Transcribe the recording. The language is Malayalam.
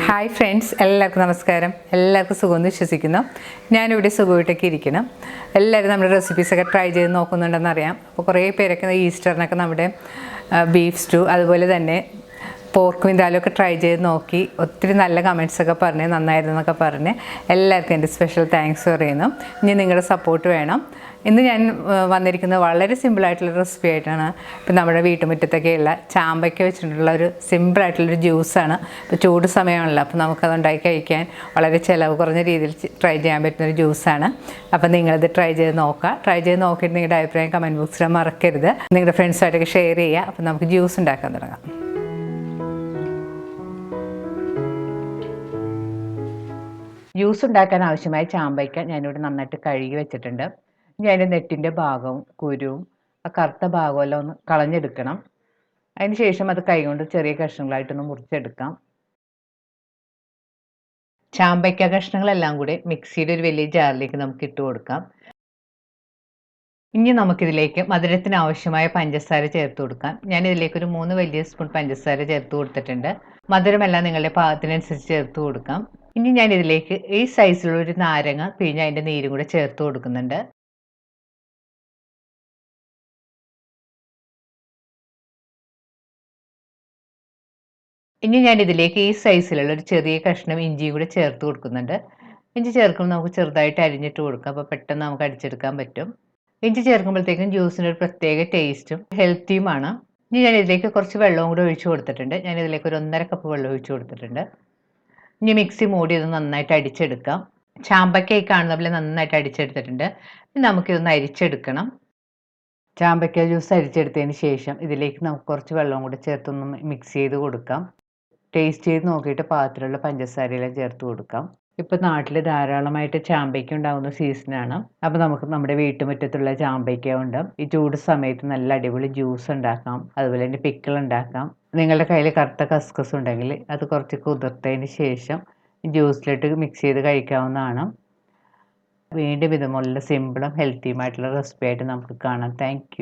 ഹായ് ഫ്രണ്ട്സ്, എല്ലാവർക്കും നമസ്കാരം. എല്ലാവർക്കും സുഖമെന്ന് വിശ്വസിക്കുന്നു. ഞാനിവിടെ സുഖമായിട്ടൊക്കെ ഇരിക്കണം. എല്ലാവരും നമ്മുടെ റെസിപ്പീസൊക്കെ ട്രൈ ചെയ്ത് നോക്കുന്നുണ്ടെന്നറിയാം. അപ്പോൾ കുറേ പേരൊക്കെ ഈസ്റ്ററിനൊക്കെ നമ്മുടെ ബീഫ് സ്റ്റൂ അതുപോലെ തന്നെ പോർക്കും ഇതാലൊക്കെ ട്രൈ ചെയ്ത് നോക്കി ഒത്തിരി നല്ല കമൻറ്റ്സൊക്കെ പറഞ്ഞ് നന്നായിരുന്നു എന്നൊക്കെ പറഞ്ഞ് എല്ലാവർക്കും എൻ്റെ സ്പെഷ്യൽ താങ്ക്സ് പറയുന്നു. ഇനി നിങ്ങളുടെ സപ്പോർട്ട് വേണം. ഇന്ന് ഞാൻ വന്നിരിക്കുന്നത് വളരെ സിമ്പിളായിട്ടുള്ള റെസിപ്പി ആയിട്ടാണ്. ഇപ്പം നമ്മുടെ വീട്ടുമുറ്റത്തൊക്കെയുള്ള ചാമ്പയ്ക്ക വെച്ചിട്ടുള്ള ഒരു സിമ്പിളായിട്ടുള്ളൊരു ജ്യൂസാണ്. ഇപ്പോൾ ചൂട് സമയമാണല്ലോ, അപ്പോൾ നമുക്കത് ഉണ്ടാക്കി കഴിക്കാൻ വളരെ ചിലവ് കുറഞ്ഞ രീതിയിൽ ട്രൈ ചെയ്യാൻ പറ്റുന്നൊരു ജ്യൂസാണ്. അപ്പോൾ നിങ്ങളിത് ട്രൈ ചെയ്ത് നോക്കുക. ട്രൈ ചെയ്ത് നോക്കിയിട്ട് നിങ്ങളുടെ അഭിപ്രായം കമൻറ്റ് ബോക്സിൽ മറക്കരുത്. നിങ്ങളുടെ ഫ്രണ്ട്സായിട്ടൊക്കെ ഷെയർ ചെയ്യുക. അപ്പോൾ നമുക്ക് ജ്യൂസ് ഉണ്ടാക്കാൻ തുടങ്ങാം. ജ്യൂസ് ഉണ്ടാക്കാൻ ആവശ്യമായ ചാമ്പയ്ക്ക ഞാനിവിടെ നന്നായിട്ട് കഴുകി വെച്ചിട്ടുണ്ട്. ഇനി അതിൻ്റെ നെറ്റിൻ്റെ ഭാഗവും കുരുവും ആ കറുത്ത ഭാഗമെല്ലാം ഒന്ന് കളഞ്ഞെടുക്കണം. അതിന് ശേഷം അത് കൈകൊണ്ട് ചെറിയ കഷ്ണങ്ങളായിട്ടൊന്ന് മുറിച്ചെടുക്കാം. ചാമ്പയ്ക്ക കഷ്ണങ്ങളെല്ലാം കൂടി മിക്സിയുടെ ഒരു വലിയ ജാറിലേക്ക് നമുക്ക് ഇട്ട് കൊടുക്കാം. ഇനി നമുക്കിതിലേക്ക് മധുരത്തിന് ആവശ്യമായ പഞ്ചസാര ചേർത്ത് കൊടുക്കാം. ഞാനിതിലേക്ക് ഒരു 3 വലിയ സ്പൂൺ പഞ്ചസാര ചേർത്ത് കൊടുത്തിട്ടുണ്ട്. മധുരമെല്ലാം നിങ്ങളുടെ പാകത്തിനനുസരിച്ച് ചേർത്ത് കൊടുക്കാം. ഇനി ഞാനിതിലേക്ക് ഈ സൈസിലുള്ള ഒരു നാരങ്ങ പിഴിഞ്ഞ് അതിൻ്റെ നീരും കൂടെ ചേർത്ത് കൊടുക്കുന്നുണ്ട്. ഇനി ഞാനിതിലേക്ക് ഈ സൈസിലുള്ള ഒരു ചെറിയ കഷ്ണം ഇഞ്ചിയും കൂടെ ചേർത്ത് കൊടുക്കുന്നുണ്ട്. ഇഞ്ചി ചേർക്കുമ്പോൾ നമുക്ക് ചെറുതായിട്ട് അരിഞ്ഞിട്ട് കൊടുക്കാം. അപ്പോൾ പെട്ടെന്ന് നമുക്ക് അടിച്ചെടുക്കാൻ പറ്റും. ഇഞ്ചി ചേർക്കുമ്പോഴത്തേക്കും ജ്യൂസിന് ഒരു പ്രത്യേക ടേസ്റ്റും ഹെൽത്തിയുമാണ്. ഇനി ഞാൻ ഇതിലേക്ക് കുറച്ച് വെള്ളവും കൂടി ഒഴിച്ചു കൊടുത്തിട്ടുണ്ട്. ഞാനിതിലേക്ക് ഒരു 1.5 കപ്പ് വെള്ളം ഒഴിച്ചു കൊടുത്തിട്ടുണ്ട്. ഇനി മിക്സി മൂടി ഇത് നന്നായിട്ട് അടിച്ചെടുക്കാം. ചാമ്പയ്ക്ക ഈ കാണുന്ന പോലെ നന്നായിട്ട് അടിച്ചെടുത്തിട്ടുണ്ട്. ഇനി നമുക്കിതൊന്ന് അരിച്ചെടുക്കണം. ചാമ്പയ്ക്ക ജ്യൂസ് അരിച്ചെടുത്തതിന് ശേഷം ഇതിലേക്ക് നമുക്ക് കുറച്ച് വെള്ളവും കൂടി ചേർത്തൊന്ന് മിക്സ് ചെയ്ത് കൊടുക്കാം. ടേസ്റ്റ് ചെയ്ത് നോക്കിയിട്ട് പാകത്തിലുള്ള പഞ്ചസാരയെല്ലാം ചേർത്ത് കൊടുക്കാം. ഇപ്പോൾ നാട്ടിൽ ധാരാളമായിട്ട് ചാമ്പയ്ക്ക ഉണ്ടാകുന്ന സീസണാണ്. അപ്പോൾ നമുക്ക് നമ്മുടെ വീട്ടുമുറ്റത്തുള്ള ചാമ്പയ്ക്ക കൊണ്ട് ഈ ചൂട് സമയത്ത് നല്ല അടിപൊളി ജ്യൂസ് ഉണ്ടാക്കാം. അതുപോലെ തന്നെ പിക്കിൾ ഉണ്ടാക്കാം. നിങ്ങളുടെ കയ്യിൽ കറുത്ത കസ്കസ് ഉണ്ടെങ്കിൽ അത് കുറച്ച് കുതിർത്തതിന് ശേഷം ജ്യൂസിലിട്ട് മിക്സ് ചെയ്ത് കഴിക്കാവുന്നതാണ്. വീണ്ടും ഇതുപോലുള്ള സിമ്പിളും ഹെൽത്തിയുമായിട്ടുള്ള റെസിപ്പി ആയിട്ട് നമുക്ക് കാണാം. താങ്ക്